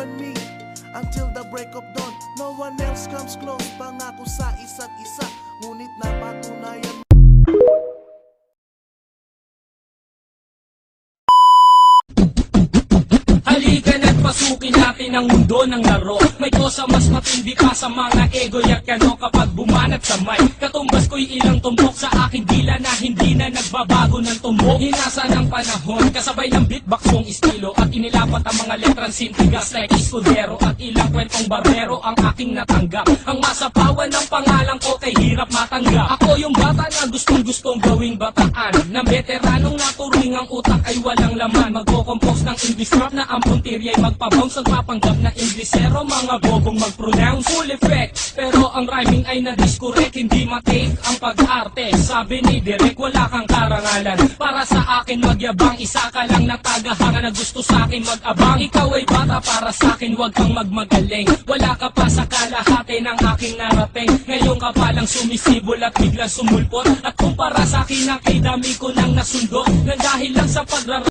and me until the break of dawn. No one else comes close, pangako sa isa't isa, ngunit napatunayan. Halika na't pasukin natin ang mundo ng laro. May kosa mas matindi pa sa mga ego at kano kapag bumanat sa mic. Katumbas ko'y ilang tumbok sa aking dila na hindi na nagbabago ng tumbok. Hinasa ng panahon, kasabay ng beatbox kong estilo at inilapat ang mga letrang sintigas like Escudero at ilang kwentong barbero ang aking natanggap. Ang masapawan ng pangalan ko kay hirap matanggap. Ako yung bata na gustong gawing bataan, na veteranong naturing ang utak ay walang laman. Magko-compose ng English rap na ang puntirya ay magpabounce. Nagpapanggap na Inglesero, mga bobong mag-pronounce full effect. Pero ang rhyming ay na-discorrect, hindi matake ang pag-arte. Sabi ni Derek, wala kang karangalan para sa akin magyabang. Isa ka lang na tagahanga na gusto sa akin mag-abang. Ikaw ay bata para sa akin, wag kang magmagaling. Wala ka pa sa kalahati ng aking narating. Ngayon ka pa lang sumisibol at biglang sumulpot. At kumpara sa akin, nakidami ko nang nasundot. Nang dahil lang sa pagrarap